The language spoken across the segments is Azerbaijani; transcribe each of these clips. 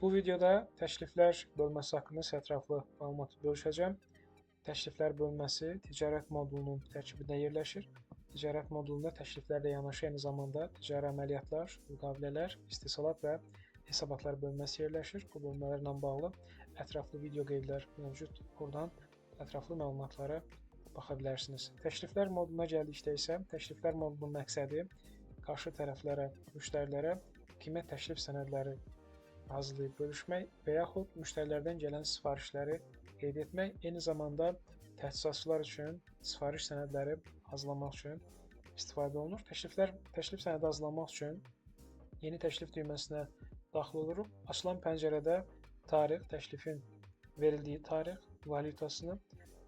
Bu videoda təkliflər bölməsi haqqında ətraflı məlumat bölüşəcəm. Təkliflər bölməsi ticarət modulunun tərkibində yerləşir. Ticarət modulunda təkliflərlə yanaşı eyni zamanda ticari əməliyyatlar, müqavilələr, istehsalat və hesabatlar bölməsi yerləşir. Bu bölmələrlə bağlı ətraflı video qeydlər mövcud. Buradan ətraflı məlumatlara baxa bilərsiniz. Təkliflər moduluna gəldikdə isə təkliflər modulunun məqsədi qarşı tərəflərə, müştərilərə qiymət təklif sənədləri hazırlayıb bölüşmək və yaxud müştərilərdən gələn sifarişləri qeyd etmək, eyni zamanda təchizatçılar üçün sifariş sənədləri hazırlamaq üçün istifadə olunur. Təklif sənədi hazırlamaq üçün yeni təklif düyməsinə daxil oluruq. Açılan pəncərədə tarix, təklifin verildiyi tarix, valyutasını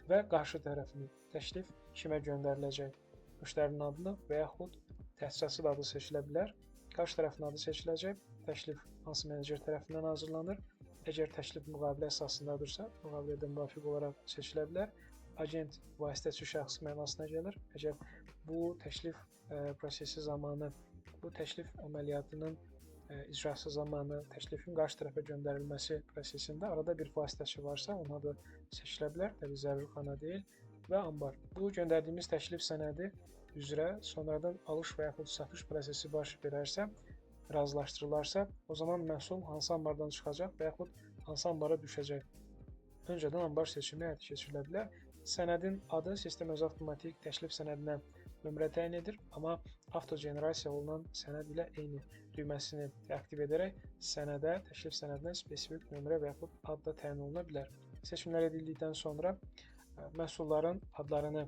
və qarşı tərəfini, təklif kimə göndəriləcək, müştərinin adını və yaxud təchizatçı adı seçilə bilər. Qarşı tərəfin adı seçiləcək, təklif hansı menecer tərəfindən hazırlanır. Əgər təklif müqavilə əsasındadırsa, müqavilədə müvafiq olaraq seçilə bilər. Agent vasitəçi şəxs mənasına gəlir. Əgər bu təklif prosesi zamanı, bu təklif əməliyyatının icrası zamanı təklifin qarşı tərəfə göndərilməsi prosesində arada bir vasitəçi varsa, onun adı seçilə bilər. Təbii zərurxana deyil və ambar. Bu göndərdiyimiz təklif sənədi üzrə sonradan alış və yaxud satış prosesi baş verərsə, razılaşdırılarsa, o zaman məhsul hansı ambardan çıxacaq və yaxud hansı ambara düşəcək. Öncədən ambar seçimi həyata keçirilə bilər. Sənədin adı sistem öz avtomatik təklif sənədinə nömrə təyin edir, amma avtogenerasiya olunan sənəd ilə eyni düyməsini aktiv edərək sənədə, təklif sənədinə spesifik nömrə və yaxud ad da təyin oluna bilər. Seçimlər edildikdən sonra məhsulların adlarını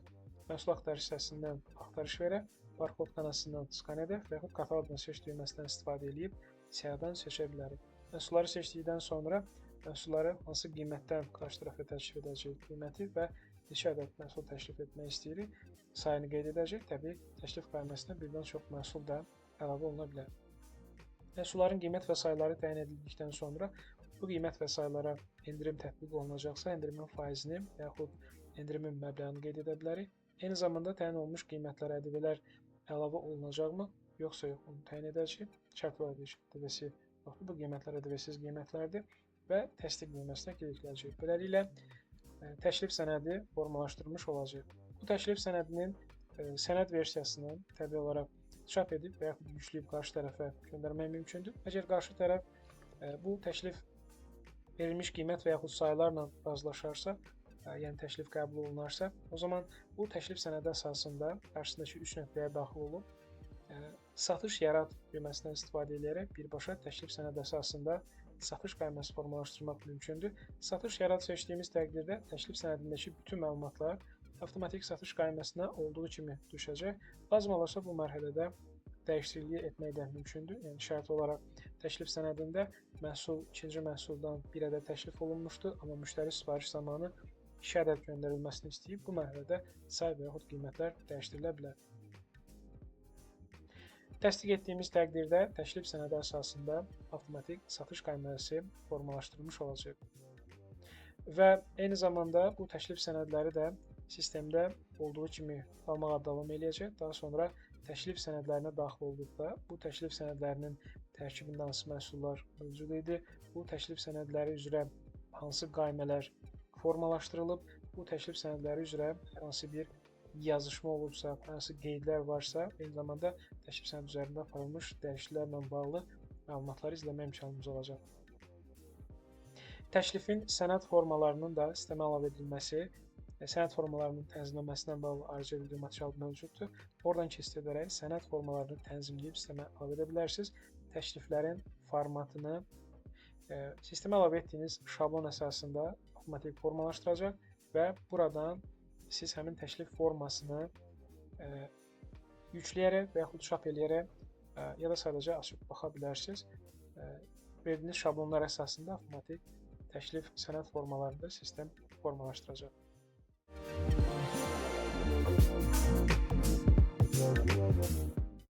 məhsul axtarış hissəsindən axtarış verə, barkod kanalından skan edə və yaxud kataloqdan seç düyməsindən istifadə edib siyahıdan seçə bilərik. Məhsulları seçdikdən sonra məhsulları hansı qiymətdən qarşı tərəfə təklif edəcək qiyməti və neçə ədəd məhsul təklif etmək istəyirik, sayını qeyd edəcək. Təbii, təklif qayməsinə birdən çox məhsul da əlavə oluna bilər. Məhsulların qiymət və sayları təyin edildikdən sonra bu qiymət və saylara endirim tətbiq olunacaqsa, endirimin faizini və yaxud endirimin məbləğini qeyd edə bilərik. Eyni zamanda təyin olunmuş qiymətlərə ƏDV-lər əlavə olunacaqmı, yoxsa yox, onu təyin edəcək. Şərtli ödəyiş ƏDV-si yoxdur. Bu qiymətlər ƏDV-siz qiymətlərdir və təsdiq düyməsinə klikləyəcək. Beləliklə, təklif sənədi formalaşdırılmış olacaq. Bu təklif sənədinin sənəd versiyasını təbii olaraq çap edib və yaxud yükləyib qarşı tərəfə göndərmək mümkündür. Əgər qarşı tərəf bu təklif verilmiş qiymət və yaxud saylarla razılaşarsa, yəni təklif qəbul olunarsa, o zaman bu təklif sənədi əsasında qarşısındakı 3 nöqtəyə daxil olub, satış yarat düyməsindən istifadə edərək birbaşa təklif sənədi əsasında satış qayməsi formalaşdırmaq mümkündür. Satış yarat seçdiyimiz təqdirdə təklif sənədindəki bütün məlumatlar avtomatik satış qayməsinə olduğu kimi düşəcək. Lazım olarsa bu mərhələdə dəyişiklik etmək də mümkündür. Yəni şərt olaraq təklif sənədində məhsul ikinci məhsuldan bir ədəd təklif olunmuşdur, amma müştəri sifariş zamanı 2 ədəd göndərilməsini istəyib, bu mərhələdə say və yaxud qiymətlər dəyişdirilə bilər. Təsdiq etdiyimiz təqdirdə təklif sənədi əsasında avtomatik satış qayməsi formalaşdırılmış olacaq. Və eyni zamanda bu təklif sənədləri də sistemdə olduğu kimi qalmağa davam eləyəcək. Daha sonra təklif sənədlərinə daxil olduqda bu təklif sənədlərinin tərkibində hansı məhsullar mövcud idi, bu təklif sənədləri üzrə hansı qaymələr formalaşdırılıb, bu təklif sənədləri üzrə hər hansı bir yazışma olubsa, hansı qeydlər varsa, eyni zamanda təklif sənədi üzərində aparılmış dəyişikliklərlə bağlı məlumatları izləmə imkanımız olacaq. Təklifin sənəd formalarının da sistemə əlavə edilməsi, sənəd formalarının tənzimləməsindən bağlı ayrıca video material mövcuddur. Oradan keçid edərək sənəd formalarını tənzimləyib sistemə əlavə edə bilərsiniz. Təkliflərin formatını sistemə əlavə etdiyiniz şablon əsasında avtomatik formalaşdıracaq və buradan siz həmin təklif formasını yükləyərək və yaxud çap eləyərək ya da sadəcə açıb baxa bilərsiniz. Verdiyiniz şablonlar əsasında avtomatik təklif sənəd formalarında sistem formalaşdıracaq.